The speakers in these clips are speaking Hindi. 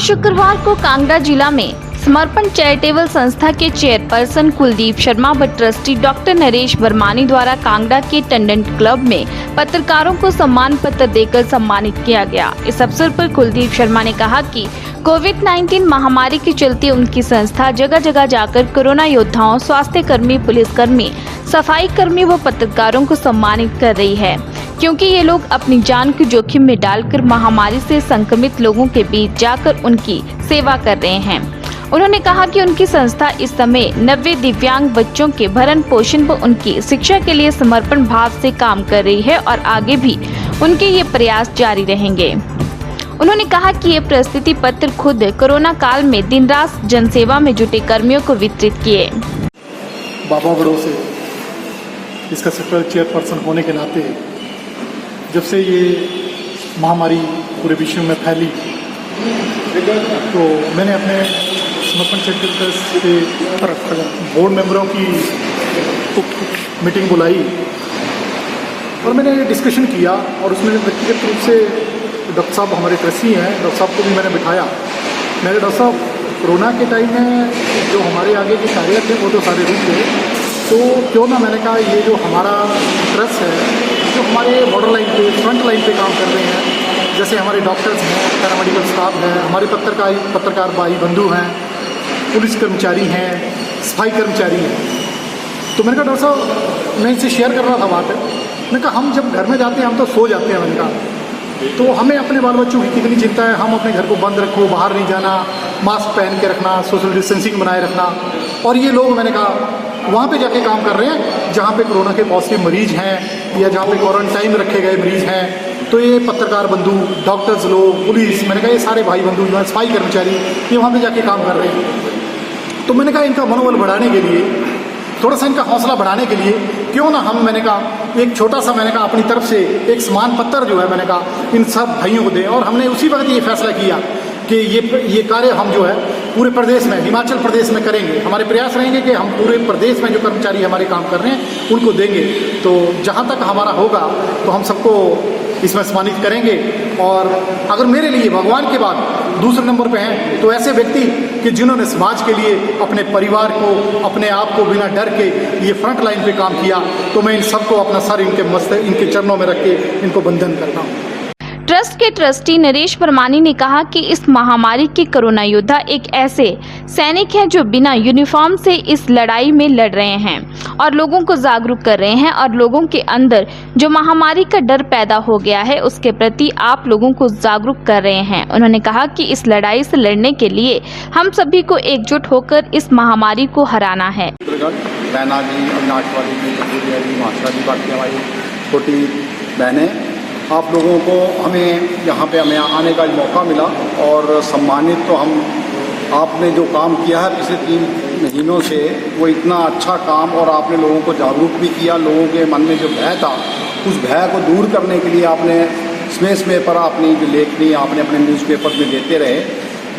शुक्रवार को कांगड़ा जिला में समर्पण चैरिटेबल संस्था के चेयरपर्सन कुलदीप शर्मा व ट्रस्टी डॉक्टर नरेश बरमानी द्वारा कांगड़ा के टंडन क्लब में पत्रकारों को सम्मान पत्र देकर सम्मानित किया गया। इस अवसर पर कुलदीप शर्मा ने कहा कि कोविड-19 महामारी के चलते उनकी संस्था जगह जगह जाकर कोरोना योद्धाओं, स्वास्थ्य कर्मी, पुलिस कर्मी, सफाई कर्मी व पत्रकारों को सम्मानित कर रही है, क्योंकि ये लोग अपनी जान को जोखिम में डालकर महामारी से संक्रमित लोगों के बीच जाकर उनकी सेवा कर रहे हैं। उन्होंने कहा कि उनकी संस्था इस समय 90 दिव्यांग बच्चों के भरण पोषण व उनकी शिक्षा के लिए समर्पण भाव से काम कर रही है और आगे भी उनके ये प्रयास जारी रहेंगे। उन्होंने कहा कि ये प्रस्तुति पत्र खुद कोरोना काल में दिन रात जनसेवा में जुटे कर्मियों को वितरित किए। बाबा बड़ों से इसका सेक्रेटरी चेयरपर्सन होने के नाते जब से ये महामारी पूरे विश्व में फैली तो मैंने अपने समर्पण चैरिटेबल के बोर्ड मेंबरों की मीटिंग बुलाई और मैंने डिस्कशन किया और उसमें व्यक्तिगत रूप से डॉक्टर साहब हमारे ट्रस्टी हैं, डॉक्टर साहब को भी मैंने बिठाया। मेरे डॉक्टर साहब कोरोना के टाइम में जो हमारे आगे के कार्य थे वो तो सारे रुक गए, तो क्यों ना मैंने कहा ये जो हमारा ट्रस्ट है जो हमारे बॉर्डर लाइन पे फ्रंट लाइन पे काम कर रहे हैं, जैसे हमारे डॉक्टर्स हैं, पैरामेडिकल स्टाफ है, हमारे पत्रकार भाई बंधु हैं, पुलिस कर्मचारी हैं, सफाई कर्मचारी हैं। तो मैंने कहा डॉक्टर साहब मैं इनसे शेयर कर रहा था बात, मैंने कहा हम जब घर में जाते हैं हम तो सो जाते हैं, मैंने कहा तो हमें अपने बाल बच्चों की कितनी चिंता है, हम अपने घर को बंद रखो, बाहर नहीं जाना, मास्क पहन के रखना, सोशल डिस्टेंसिंग बनाए रखना। और ये लोग मैंने कहा वहाँ पे जाके काम कर रहे हैं जहाँ पे कोरोना के पॉजिटिव मरीज हैं या जहाँ पे क्वारंटाइन में रखे गए मरीज हैं। तो ये पत्रकार बंधु, डॉक्टर्स लोग, पुलिस, मैंने कहा ये सारे भाई बंधु जो हैं, सफाई कर्मचारी, ये वहाँ पे जाके काम कर रहे हैं। तो मैंने कहा इनका मनोबल बढ़ाने के लिए, थोड़ा सा इनका हौसला बढ़ाने के लिए क्यों ना हम, मैंने कहा एक छोटा सा, मैंने कहा अपनी तरफ से एक सम्मान पत्र जो है मैंने कहा इन सब भाइयों को दें। और हमने उसी वक्त ये फैसला किया कि ये कार्य हम जो है पूरे प्रदेश में, हिमाचल प्रदेश में करेंगे। हमारे प्रयास रहेंगे कि हम पूरे प्रदेश में जो कर्मचारी हमारे काम कर रहे हैं उनको देंगे। तो जहाँ तक हमारा होगा तो हम सबको इसमें सम्मानित करेंगे। और अगर मेरे लिए भगवान के बाद दूसरे नंबर पे हैं तो ऐसे व्यक्ति कि जिन्होंने समाज के लिए, अपने परिवार को, अपने आप को बिना डर के ये फ्रंट लाइन पे काम किया, तो मैं इन सबको अपना सर इनके चरणों में रख के इनको वंदन करता हूँ। ट्रस्ट के ट्रस्टी नरेश बरमानी ने कहा कि इस महामारी के कोरोना योद्धा एक ऐसे सैनिक हैं जो बिना यूनिफॉर्म से इस लड़ाई में लड़ रहे हैं और लोगों को जागरूक कर रहे हैं, और लोगों के अंदर जो महामारी का डर पैदा हो गया है उसके प्रति आप लोगों को जागरूक कर रहे हैं। उन्होंने कहा कि इस लड़ाई से लड़ने के लिए हम सभी को एकजुट होकर इस महामारी को हराना है। छोटी बहनें, आप लोगों को हमें आने का मौका मिला और सम्मानित तो हम, आपने जो काम किया है पिछले 3 महीनों से वो इतना अच्छा काम, और आपने लोगों को जागरूक भी किया। लोगों के मन में जो भय था उस भय को दूर करने के लिए आपने समय पर अपनी जो लेखनी आपने अपने न्यूज़पेपर में देते रहे।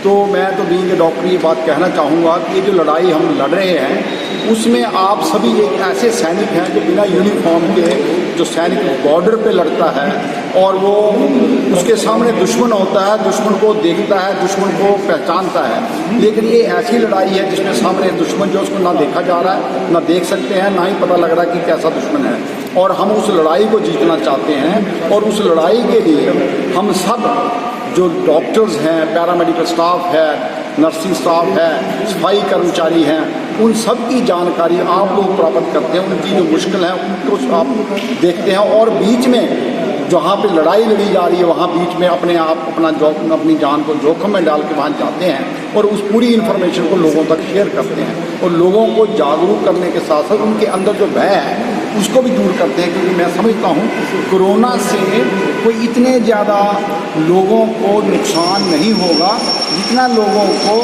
तो मैं तो बीइंग डॉक्टर ये बात कहना चाहूँगा कि ये जो लड़ाई हम लड़ रहे हैं उसमें आप सभी एक ऐसे सैनिक हैं जो बिना यूनिफॉर्म के, जो सैनिक बॉर्डर पे लड़ता है और वो उसके सामने दुश्मन होता है, दुश्मन को देखता है, दुश्मन को पहचानता है। लेकिन ये ऐसी लड़ाई है जिसमें सामने दुश्मन जो उसको ना देखा जा रहा है, ना देख सकते हैं, ना ही पता लग रहा है कि कैसा दुश्मन है। और हम उस लड़ाई को जीतना चाहते हैं और उस लड़ाई के लिए हम सब जो डॉक्टर्स हैं, पैरामेडिकल स्टाफ है, नर्सिंग स्टाफ है, सफाई कर्मचारी हैं, उन सब की जानकारी आप लोग प्राप्त करते हैं, उनकी जो मुश्किल है उनको आप देखते हैं। और बीच में जहाँ पे लड़ाई लड़ी जा रही है वहाँ बीच में अपनी जान को जोखिम में डाल के वहाँ जाते हैं और उस पूरी इन्फॉर्मेशन को लोगों तक शेयर करते हैं और लोगों को जागरूक करने के साथ साथ उनके अंदर जो भय है उसको भी दूर करते हैं। क्योंकि मैं समझता हूँ कोरोना से कोई इतने ज़्यादा लोगों को नुकसान नहीं होगा जितना लोगों को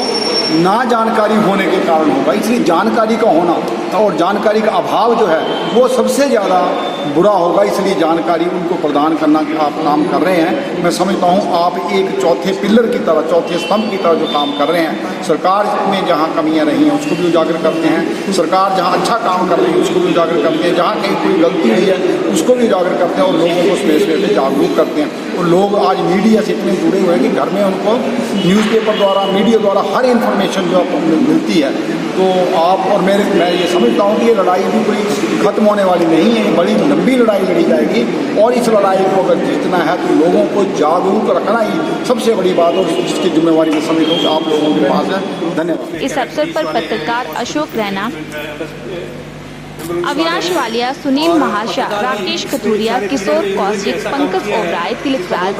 ना जानकारी होने के कारण होगा। इसलिए जानकारी का होना और जानकारी का अभाव जो है वो सबसे ज़्यादा बुरा होगा, इसलिए जानकारी उनको प्रदान करना का आप काम कर रहे हैं। मैं समझता हूँ आप एक चौथे पिलर की तरह, चौथे स्तंभ की तरह जो काम कर रहे हैं, सरकार में जहाँ कमियाँ रही हैं उसको भी उजागर करते हैं, सरकार जहाँ अच्छा काम कर रही है उसको भी उजागर करते हैं, जहाँ कहीं कोई गलती हुई है उसको भी उजागर करते हैं और लोगों को स्पेस पे जागरूक करते हैं। और लोग आज मीडिया से इतने जुड़े हुए हैं कि घर में उनको न्यूज़पेपर द्वारा, मीडिया द्वारा हर इन्फॉर्मेशन जो मिलती है। तो आप और मैं ये समझता हूँ कि ये लड़ाई भी कोई ख़त्म होने वाली नहीं है, बड़ी लंबी लड़ाई लड़ी जाएगी और इस लड़ाई को अगर जीतना है तो लोगों को जागरूक रखना ही सबसे बड़ी बात और इसकी जिम्मेवारी मैं समझता हूँ कि आप लोगों के पास है। धन्यवाद। इस अवसर पर पत्रकार अशोक रैना, अविनाश वालिया, सुनील महाशा, राकेश कथूरिया, किशोर कौशिक, पंकज ओबराय, तिलक राज,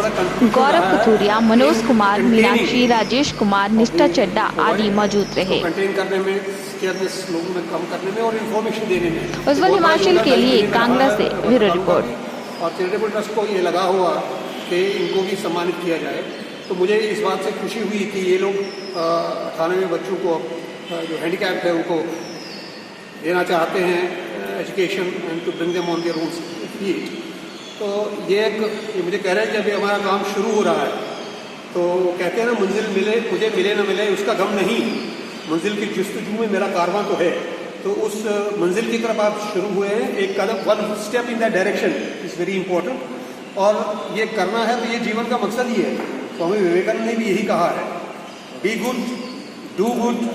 गौरव कथूरिया, मनोज कुमार, मीनाक्षी, राजेश कुमार, निष्ठा चड्डा आदि मौजूद रहे। कंटेन करने में, केयरलेस लोगों में कम करने में और इन्फॉर्मेशन देने में। उज्ज्वल हिमाचल के लिए कांगड़ा से ब्यूरो रिपोर्ट। और चैरिटेबल ट्रस्ट को ये लगा हुआ कि इनको भी सम्मानित किया जाए, तो मुझे इस बात से खुशी हुई कि ये लोग 98 बच्चों को जो हैंडीकैप्ड है उनको देना चाहते हैं education and to bring them on their own feet. तो ये मुझे कह रहे हैं कि अभी हमारा काम शुरू हो रहा है, तो कहते हैं ना मंजिल मिले मुझे मिले ना मिले उसका गम नहीं, मंजिल की जस्तजू में मेरा कारवां तो है। तो उस मंजिल की तरफ आप शुरू हुए हैं, एक कदम, one step in that direction is very important और ये करना है तो ये जीवन का मकसद ही है। स्वामी विवेकानंद ने भी यही कहा है, be good, do good,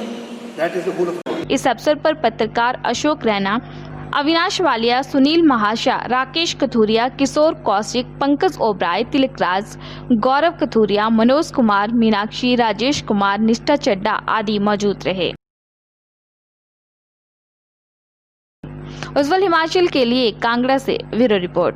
that is the whole of. इस अवसर पर पत्रकार अशोक रैना, अविनाश वालिया, सुनील महाशा, राकेश कथूरिया, किशोर कौशिक, पंकज ओबराय, तिलक राज, गौरव कथूरिया, मनोज कुमार, मीनाक्षी, राजेश कुमार, निष्ठा चड्डा आदि मौजूद रहे। उज्ज्वल हिमाचल के लिए कांगड़ा से ब्यूरो रिपोर्ट।